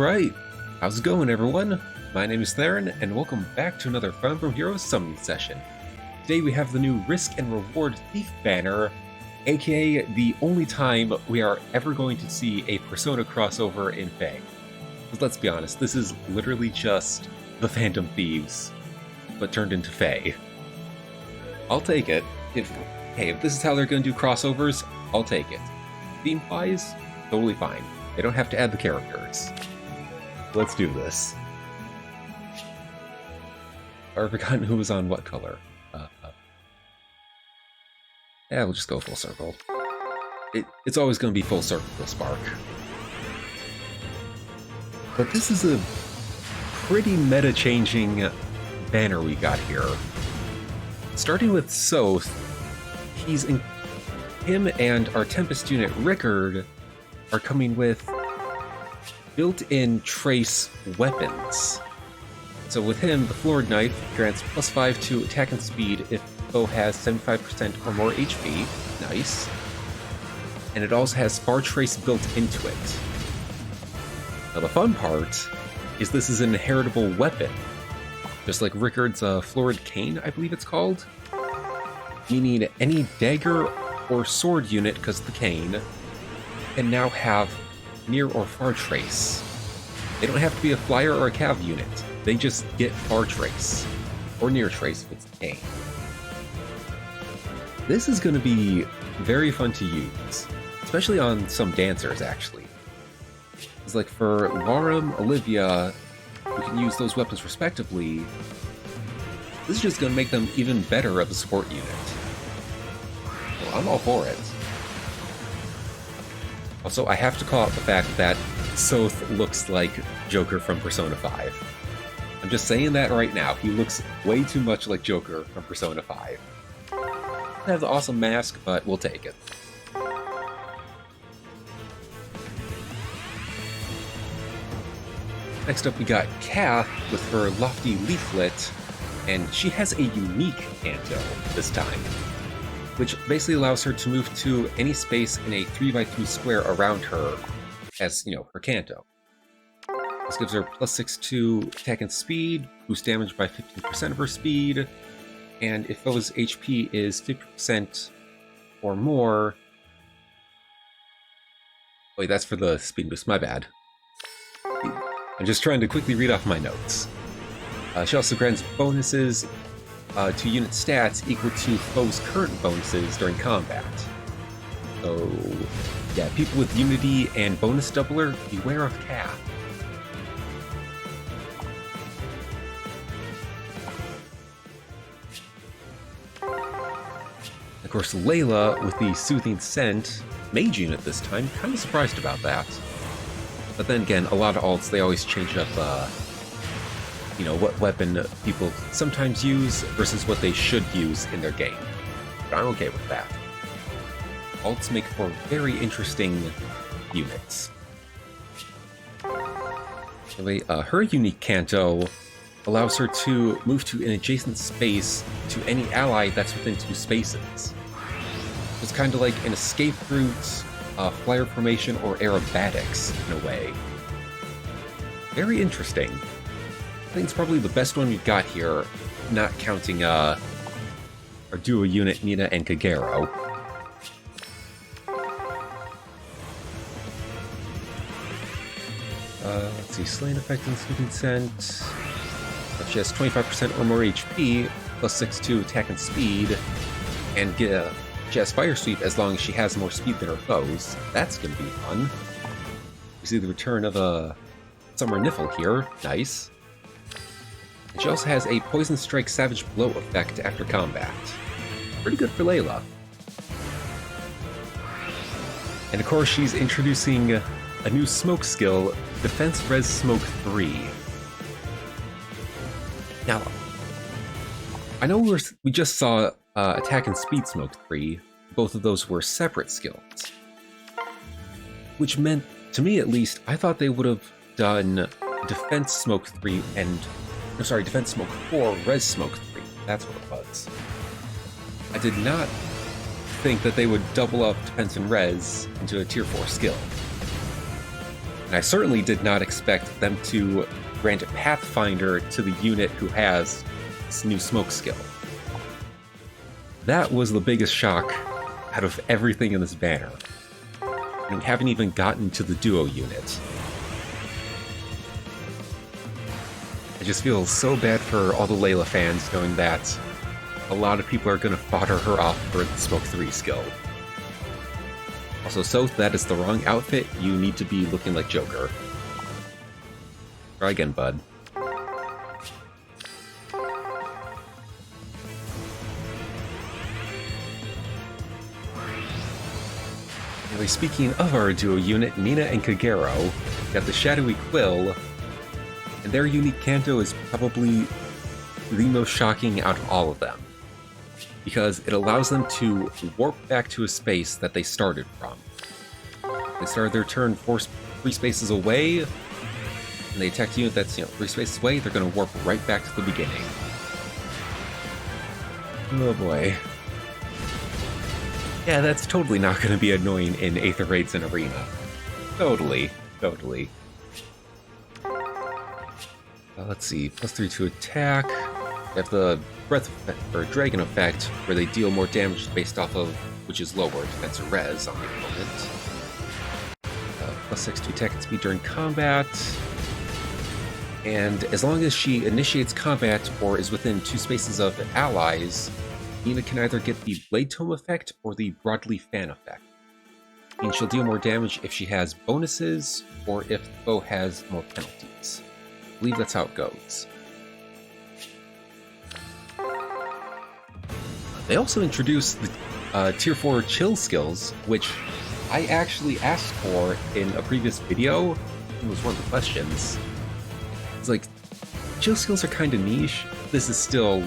Alright, how's it going everyone? My name is Theron, and welcome back to another Fire Emblem Heroes summoning session. Today we have the new Risk and Reward Thief banner, aka the only time we are ever going to see a Persona crossover in Fae. Because let's be honest, this is literally just the Phantom Thieves, but turned into Fae. I'll take it. If this is how they're going to do crossovers, I'll take it. Theme-wise, totally fine. They don't have to add the characters. Let's do this. I've forgotten who was on what color. Yeah, we'll just go full circle. It's always going to be full circle with Spark. But this is a pretty meta-changing banner we got here. Starting with Soth, him and our Tempest unit Rickard are coming with built-in trace weapons. So with him, the Florid Knife grants +5 to attack and speed if the foe has 75% or more HP. Nice. And it also has Spar Trace built into it. Now the fun part is this is an inheritable weapon. Just like Rickard's Florid Cane, I believe it's called. Meaning any dagger or sword unit, because of the cane, can now have near or far trace. They don't have to be a flyer or a cav unit. They just get far trace, or near trace if it's the cane. This is going to be very fun to use, especially on some dancers, actually. It's like for Larum, Olivia, who can use those weapons respectively, this is just going to make them even better of a support unit. Well, I'm all for it. Also, I have to call out the fact that Soth looks like Joker from Persona 5. I'm just saying that right now. He looks way too much like Joker from Persona 5. He has an awesome mask, but we'll take it. Next up we got Kath with her Lofty Leaflet, and she has a unique Canto this time, which basically allows her to move to any space in a 3x3 square around her as, her Canto. This gives her +6 to attack and speed, boost damage by 15% of her speed, and if foe's HP is 50% or more... Wait, that's for the speed boost, my bad. I'm just trying to quickly read off my notes. She also grants bonuses to unit stats equal to foes' current bonuses during combat. So, yeah, people with Unity and bonus doubler, beware of Kath. Of course, Layla with the Soothing Scent, mage unit this time, kind of surprised about that. But then again, a lot of alts, they always change up, what weapon people sometimes use versus what they should use in their game. But I'm okay with that. Alts make for very interesting units. Anyway, her unique Canto allows her to move to an adjacent space to any ally that's within 2 spaces. It's kind of like an escape route, flyer formation, or aerobatics in a way. Very interesting. I think it's probably the best one we've got here, not counting our duo unit Nina and Kagero. Let's see, Slain Effect and Soothing Scent. She has 25% or more HP, +6 to attack and speed, and she has Fire Sweep as long as she has more speed than her foes. That's gonna be fun. We see the return of a Summer Niffle here, nice. And she also has a Poison Strike Savage Blow effect after combat. Pretty good for Layla. And of course she's introducing a new smoke skill, Defense Res Smoke 3. Now, I know we just saw Attack and Speed Smoke 3. Both of those were separate skills. Which meant, to me at least, I thought they would have done Defense Smoke 3 and... I'm sorry, Defense Smoke 4, Res Smoke 3. That's what it was. I did not think that they would double up Defense and Res into a Tier 4 skill. And I certainly did not expect them to grant Pathfinder to the unit who has this new smoke skill. That was the biggest shock out of everything in this banner. And we haven't even gotten to the duo unit. I just feel so bad for all the Layla fans knowing that a lot of people are going to fodder her off for the Smoke 3 skill. Also, so that is the wrong outfit. You need to be looking like Joker. Try again, bud. Anyway, speaking of our duo unit, Nina and Kagero got the Shadowy Quill, and their unique Canto is probably the most shocking out of all of them, because it allows them to warp back to a space that they started from. They started their turn 3 spaces away, and they attack a unit that's 3 spaces away, they're going to warp right back to the beginning. Oh boy. Yeah, that's totally not going to be annoying in Aether Raids and Arena. Totally. Let's see, +3 to attack. They have the Breath effect, or Dragon effect, where they deal more damage based off of which is lower, defense or res on the opponent. +6 to attack and speed during combat. And as long as she initiates combat or is within 2 spaces of allies, Nina can either get the Blade Tome effect or the Broadleaf Fan effect. And she'll deal more damage if she has bonuses or if the foe has more penalties. I believe that's how it goes. They also introduced the Tier 4 chill skills, which I actually asked for in a previous video. It was one of the questions. It's like, chill skills are kind of niche. This is still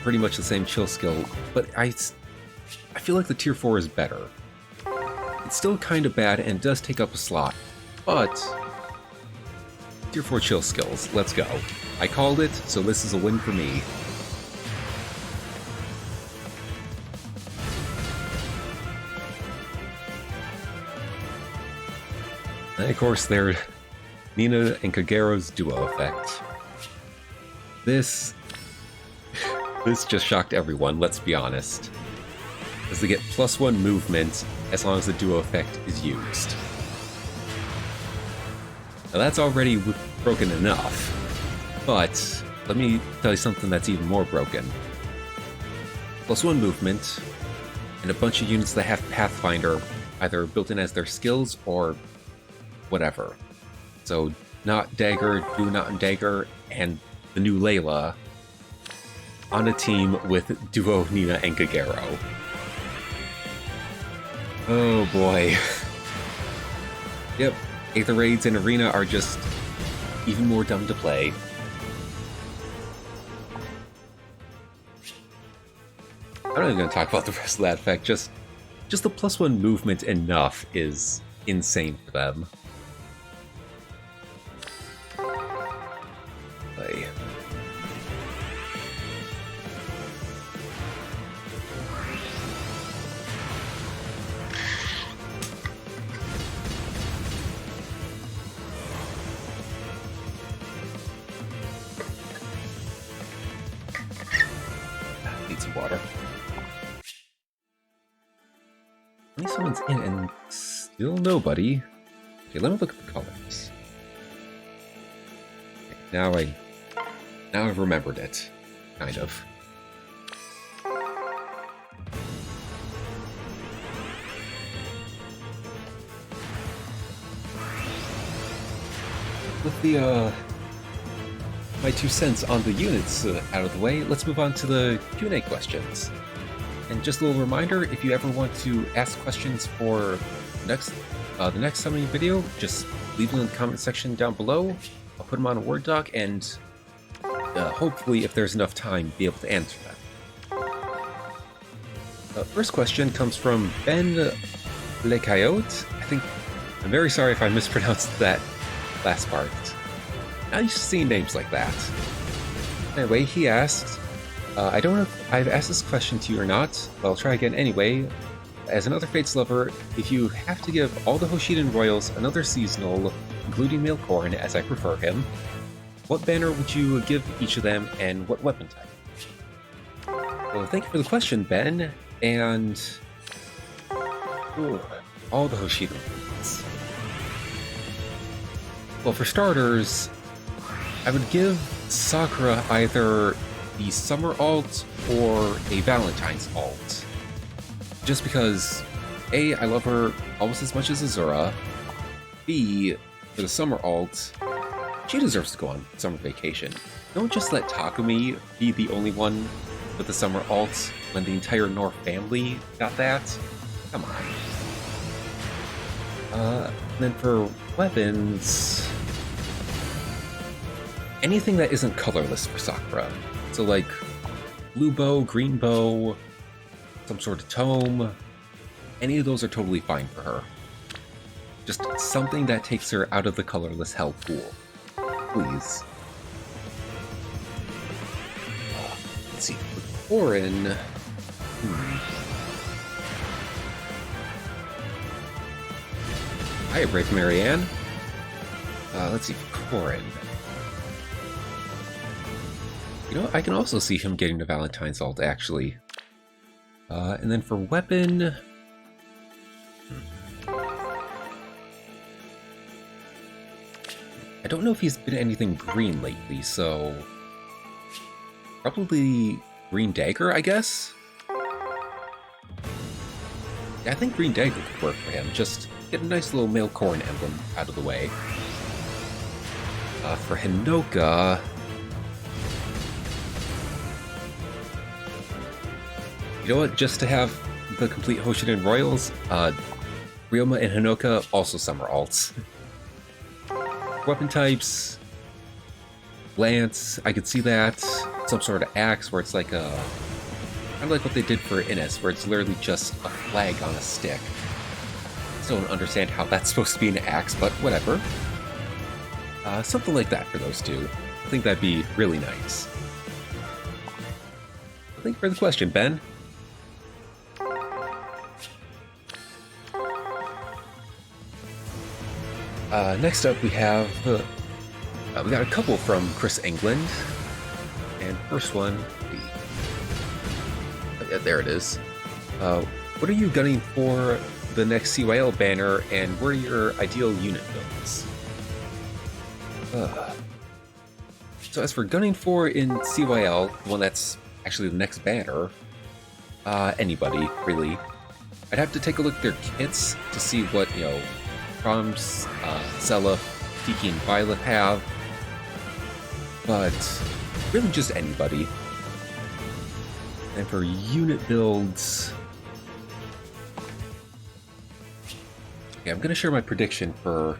pretty much the same chill skill, but I feel like the Tier 4 is better. It's still kind of bad and does take up a slot, but Tier 4 chill skills, let's go. I called it, so this is a win for me. And of course, there's Nina and Kagero's duo effect. This just shocked everyone, let's be honest. As they get +1 movement as long as the duo effect is used. Now that's already broken enough, but let me tell you something that's even more broken. +1 movement, and a bunch of units that have Pathfinder either built in as their skills or whatever. So, Not Dagger, Do Not Dagger, and the new Layla on a team with duo Nina and Kagero. Oh boy. Yep, Aether Raids and Arena are just even more dumb to play. I'm not even going to talk about the rest of that effect, just the +1 movement enough is insane for them. Play. Need some water. At least someone's in and still nobody. Okay, let me look at the colors. Okay, now I've remembered it. Kind of. With the my 2 cents on the units out of the way, let's move on to the Q&A questions. And just a little reminder, if you ever want to ask questions for the next summoning video, just leave them in the comment section down below. I'll put them on a Word doc, and hopefully, if there's enough time, be able to answer them. First question comes from Ben Le Coyote. I'm very sorry if I mispronounced that last part. Not used to seeing names like that. Anyway, he asks, I don't know if I've asked this question to you or not, but I'll try again anyway. As another Fates lover, if you have to give all the Hoshiden Royals another seasonal, including male Corrin, as I prefer him, what banner would you give each of them, and what weapon type? Well, thank you for the question, Ben, and... Ooh, all the Hoshiden ones. Well, for starters, I would give Sakura either the Summer alt or a Valentine's alt. Just because, A, I love her almost as much as Azura, B, for the Summer alt, she deserves to go on summer vacation. Don't just let Takumi be the only one with the Summer alt when the entire North family got that. Come on. Then for weapons... anything that isn't colorless for Sakura. So like, blue bow, green bow, some sort of tome, any of those are totally fine for her. Just something that takes her out of the colorless hell pool. Please. Let's see, for Corrin... Hiya, Brave Marianne. Let's see, for Corrin... You know, I can also see him getting the Valentine's alt, actually. And then for weapon... I don't know if he's been anything green lately, so... probably Green Dagger, I guess? Yeah, I think Green Dagger could work for him. Just get a nice little male Corrin emblem out of the way. For Hinoka... You know what? Just to have the complete Hoshiden Royals, Ryoma and Hinoka also summer alts. Weapon types, lance, I could see that. Some sort of axe where it's like a... kind of like what they did for Ines, where it's literally just a flag on a stick. Still don't understand how that's supposed to be an axe, but whatever. Something like that for those two. I think that'd be really nice. Thank you for the question, Ben. Next up, we have we got a couple from Chris England, and first one, yeah, there it is. What are you gunning for the next CYL banner, and what are your ideal unit builds? So as for gunning for in CYL, the one that's actually the next banner, anybody really. I'd have to take a look at their kits to see what, you know, Proms, Zella, Tiki, and Violet have, but really just anybody. And for unit builds, okay, I'm going to share my prediction for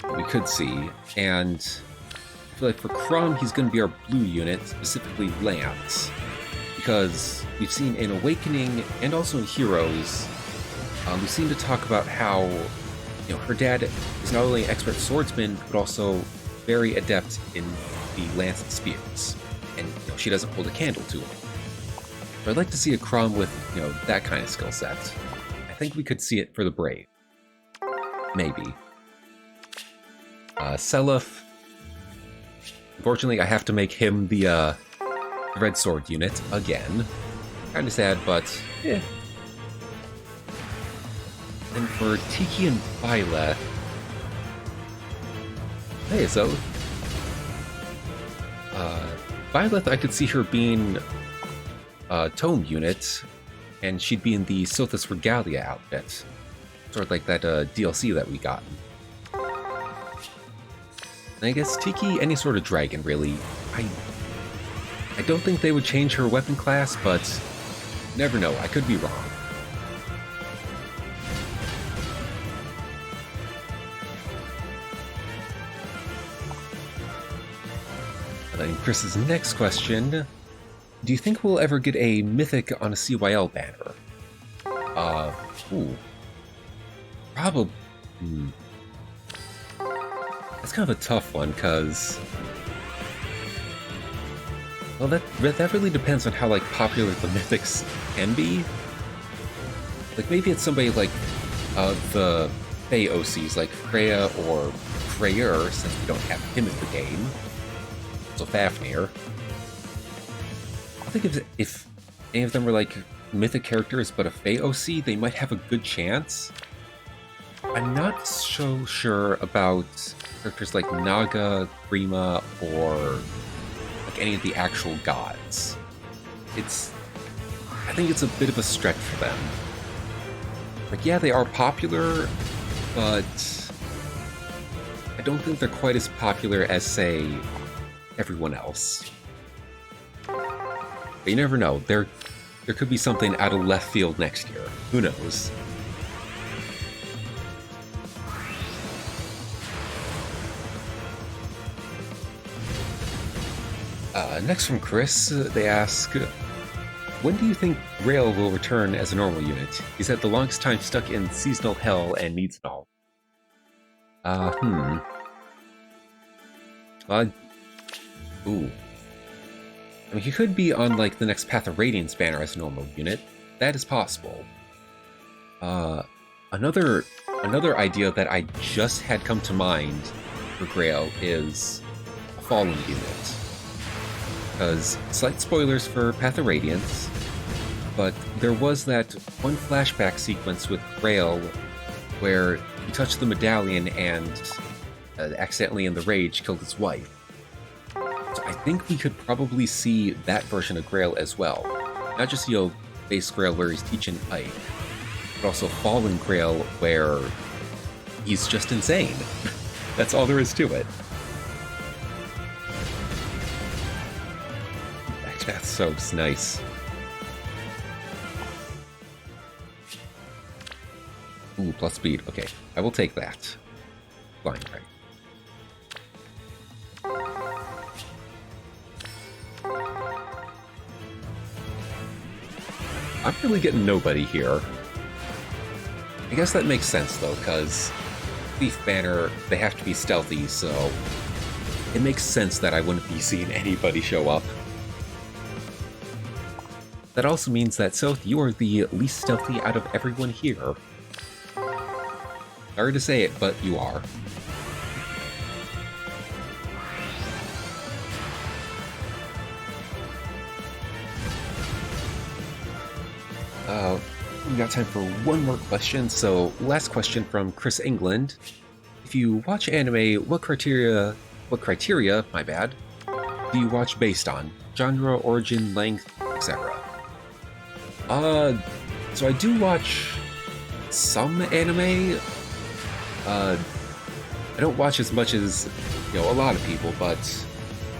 what we could see, and I feel like for Crom, he's going to be our blue unit, specifically Lance, because we've seen in Awakening and also in Heroes, we seem to talk about how, you know, her dad is not only an expert swordsman, but also very adept in the lance and spears. And, you know, she doesn't hold a candle to him. So I'd like to see a Crom with, you know, that kind of skill set. I think we could see it for the Brave. Maybe. Seliph. Unfortunately, I have to make him the Red Sword unit again. Kinda sad, but eh. And for Tiki and Violet... Hey, so... Violet, I could see her being a Tome unit, and she'd be in the Sothis Regalia outfit. Sort of like that DLC that we got. And I guess Tiki, any sort of dragon, really. I don't think they would change her weapon class, but never know, I could be wrong. And Chris's next question, do you think we'll ever get a Mythic on a CYL banner? Probably... That's kind of a tough one, because... Well, that really depends on how, like, popular the Mythics can be. Like, maybe it's somebody like the Fae OCs, like Freya or Freyr, since we don't have him in the game. So Fafnir. I think if any of them were like mythic characters but a Fae OC, they might have a good chance. I'm not so sure about characters like Naga, Grima, or like any of the actual gods. I think it's a bit of a stretch for them. Like, yeah, they are popular, but I don't think they're quite as popular as, say, everyone else. But you never know. There could be something out of left field next year. Who knows? Next from Chris, they ask, when do you think Rail will return as a normal unit? He's had the longest time stuck in seasonal hell and needs it all. Ooh. I mean, he could be on, like, the next Path of Radiance banner as a normal unit. That is possible. Another idea that I just had come to mind for Grail is a Fallen unit. Because, slight spoilers for Path of Radiance, but there was that one flashback sequence with Grail where he touched the medallion and accidentally in the rage killed his wife. So I think we could probably see that version of Grail as well. Not just, base Grail where he's teaching Ike, but also Fallen Grail where he's just insane. That's all there is to it. Backpath soap's nice. Ooh, plus speed. Okay, I will take that. Flying right. I'm really getting nobody here. I guess that makes sense, though, because Thief Banner, they have to be stealthy, so it makes sense that I wouldn't be seeing anybody show up. That also means that, Soth, you are the least stealthy out of everyone here. Sorry to say it, but you are. We got time for one more question, so last question from Chris England. If you watch anime, what criteria, my bad, do you watch based on? Genre, origin, length, etc. So I do watch some anime. I don't watch as much as, a lot of people, but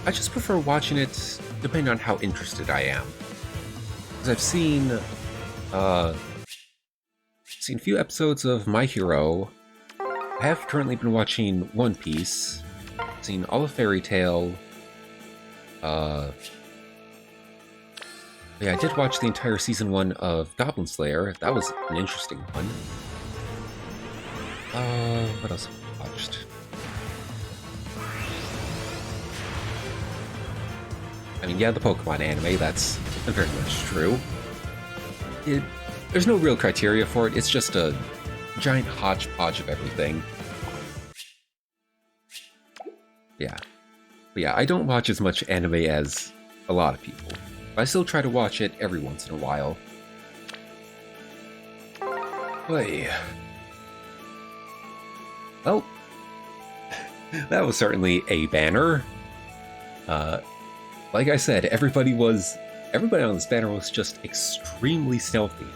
I just prefer watching it depending on how interested I am. Because I've seen a few episodes of My Hero. I have currently been watching One Piece. I've seen all of Fairy Tail. Yeah, I did watch the entire season 1 of Goblin Slayer. That was an interesting one. What else have I watched? I mean, yeah, the Pokemon anime, that's very much true. There's no real criteria for it, it's just a giant hodgepodge of everything. Yeah. But yeah, I don't watch as much anime as a lot of people. But I still try to watch it every once in a while. Hey. Well, that was certainly a banner. Like I said, everybody on this banner was just extremely stealthy.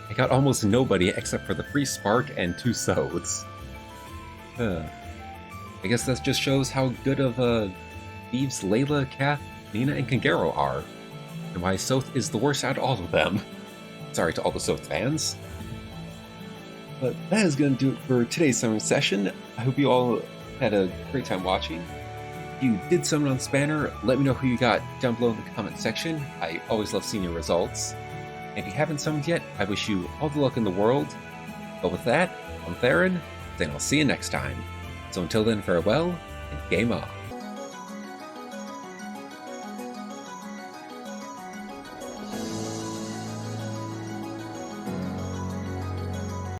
I got almost nobody except for the free Spark and 2 Sodes. I guess that just shows how good of thieves Layla, Kath, Nina, and Kangaro are, and why Soth is the worst out of all of them. Sorry to all the Soth fans. But that is going to do it for today's summon session. I hope you all had a great time watching. If you did summon on this banner, let me know who you got down below in the comment section. I always love seeing your results. And if you haven't summoned yet, I wish you all the luck in the world. But with that, I'm Theron, and I'll see you next time. So until then, farewell, and game on.